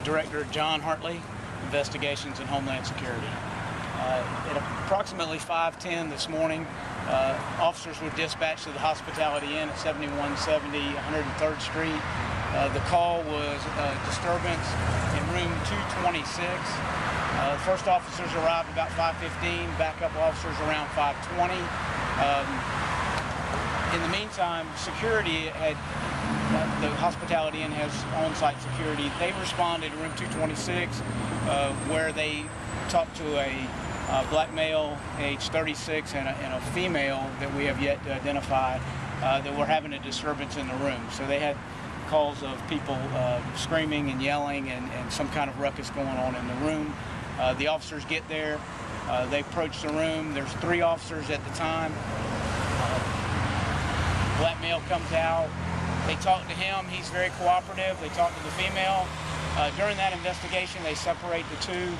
Director John Hartley, Investigations and Homeland Security. At approximately 5:10 this morning, officers were dispatched to the Hospitality Inn at 7170 103rd Street. The call was disturbance in room 226. The first officers arrived about 5:15, backup officers around 5:20. In the meantime, security had, the Hospitality Inn has on-site security. They responded to room 226 where they talked to a black male, age 36, and a female that we have yet to identify that were having a disturbance in the room. So they had calls of people screaming and yelling and some kind of ruckus going on in the room. The officers get there. They approach the room. There's 3 officers at the time. Black male comes out. They talk to him. He's very cooperative. They talk to the female. During that investigation, they separate the 2.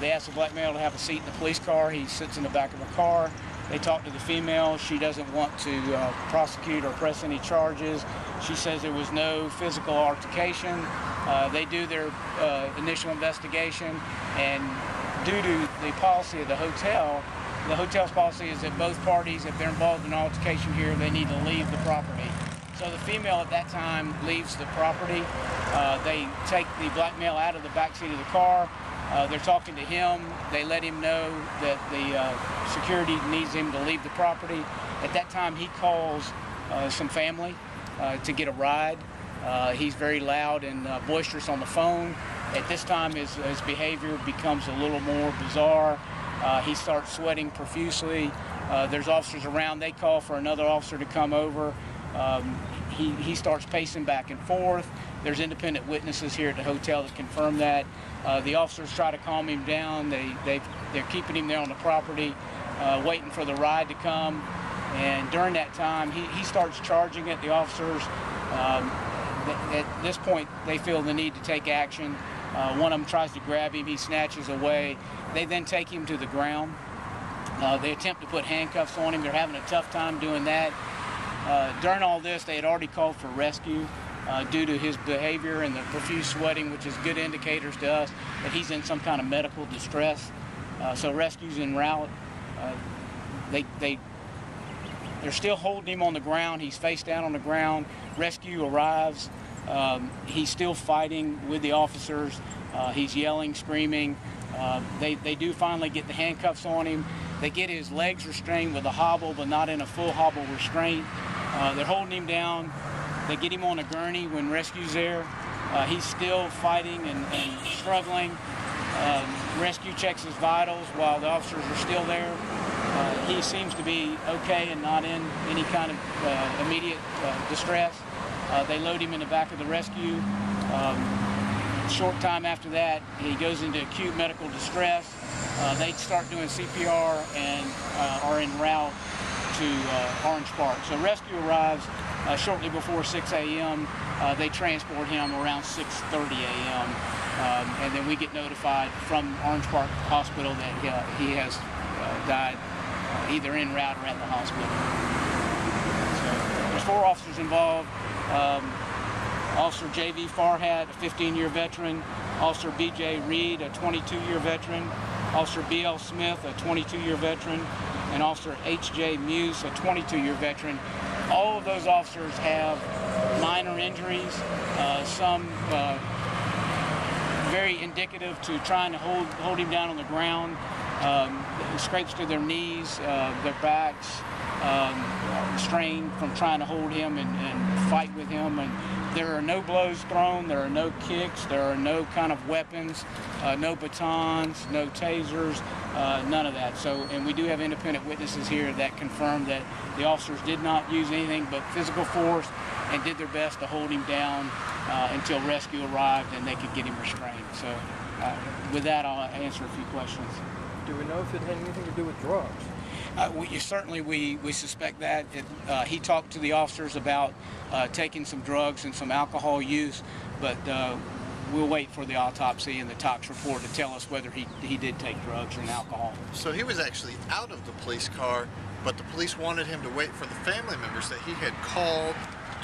They ask the black male to have a seat in the police car. He sits in the back of the car. They talk to the female. She doesn't want to prosecute or press any charges. She says there was no physical altercation. They do their initial investigation, and due to the policy of the hotel's policy is that both parties, if they're involved in an altercation here, they need to leave the property. So the female at that time leaves the property. They take the black male out of the back seat of the car. They're talking to him. They let him know that the security needs him to leave the property. At that time, he calls some family to get a ride. He's very loud and boisterous on the phone. At this time, his behavior becomes a little more bizarre. He starts sweating profusely. There's officers around. They call for another officer to come over. He starts pacing back and forth. There's independent witnesses here at the hotel that confirm that. The officers try to calm him down. They're keeping him there on the property, waiting for the ride to come. And during that time, he starts charging at the officers. At this point, they feel the need to take action. One of them tries to grab him. He snatches away. They then take him to the ground. They attempt to put handcuffs on him. They're having a tough time doing that. During all this, they had already called for rescue due to his behavior and the profuse sweating, which is good indicators to us that he's in some kind of medical distress. So rescue's en route. They're still holding him on the ground. He's face down on the ground. Rescue arrives. He's still fighting with the officers. He's yelling, screaming. They do finally get the handcuffs on him. They get his legs restrained with a hobble, but not in a full hobble restraint. They're holding him down. They get him on a gurney when rescue's there. He's still fighting and struggling. Rescue checks his vitals while the officers are still there. He seems to be okay and not in any kind of immediate distress. They load him in the back of the rescue. Short time after that, he goes into acute medical distress. They start doing CPR and are en route to Orange Park. So rescue arrives shortly before 6 a.m. They transport him around 6:30 a.m. And then we get notified from Orange Park Hospital that he has died either en route or at the hospital. So there's 4 officers involved. Officer J.V. Farhat, a 15-year veteran. Officer B.J. Reed, a 22-year veteran. Officer B.L. Smith, a 22-year veteran. And Officer H.J. Muse, a 22-year veteran. All of those officers have minor injuries, some very indicative to trying to hold him down on the ground. Scrapes to their knees, their backs, strained from trying to hold him and fight with him. And there are no blows thrown, there are no kicks, there are no kind of weapons, no batons, no tasers, none of that. So, and we do have independent witnesses here that confirm that the officers did not use anything but physical force and did their best to hold him down until rescue arrived and they could get him restrained. So with that, I'll answer a few questions. Do we know if it had anything to do with drugs? Certainly we suspect that. He talked to the officers about taking some drugs and some alcohol use, but we'll wait for the autopsy and the tox report to tell us whether he did take drugs and alcohol. So he was actually out of the police car, but the police wanted him to wait for the family members that he had called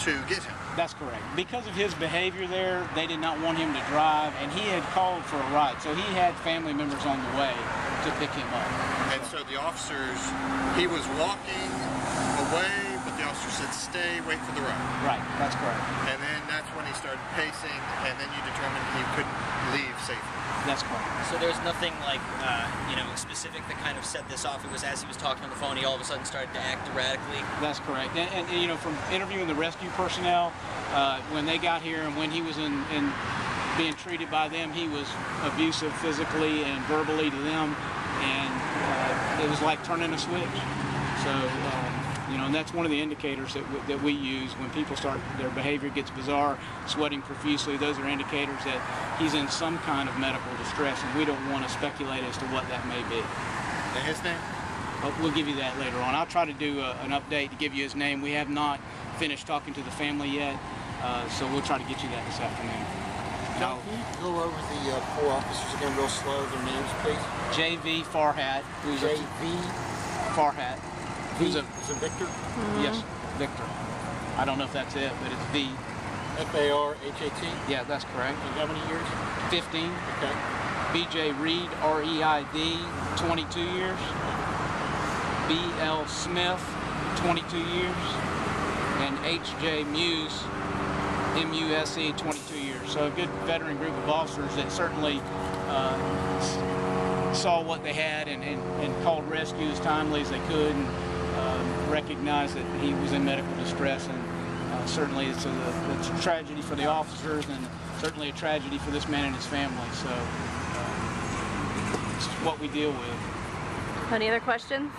to get him. That's correct. Because of his behavior there, they did not want him to drive, and he had called for a ride. So he had family members on the way to pick him up. And so the officers, he was walking away, but the officer said, stay, wait for the ride. Right, that's correct. And then that's when he started pacing, and then you determined he couldn't leave safely. That's correct. So there's nothing like, specific that kind of set this off. It was as he was talking on the phone, he all of a sudden started to act erratically. That's correct. And from interviewing the rescue personnel, when they got here and when he was in being treated by them, he was abusive physically and verbally to them, and it was like turning a switch. So, and that's one of the indicators that we use when people their behavior gets bizarre, sweating profusely. Those are indicators that he's in some kind of medical distress, and we don't want to speculate as to what that may be. And his name? We'll give you that later on. I'll try to do an update to give you his name. We have not finished talking to the family yet, so we'll try to get you that this afternoon. John, can you go over the 4 officers again real slow, their names, please? J.V. Farhat. J.V. Farhat. Is it Victor? Yes, Victor. I don't know if that's it, but it's V. F-A-R-H-A-T? Yeah, that's correct. And how many years? 15. Okay. B.J. Reed, R-E-I-D, 22 years. B.L. Smith, 22 years. And H.J. Muse, M-U-S-E, 22 years. So a good veteran group of officers that certainly saw what they had and called rescue as timely as they could, and recognized that he was in medical distress. And certainly it's a tragedy for the officers, and certainly a tragedy for this man and his family. So it's what we deal with. Any other questions?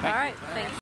Thank All you. right, thanks.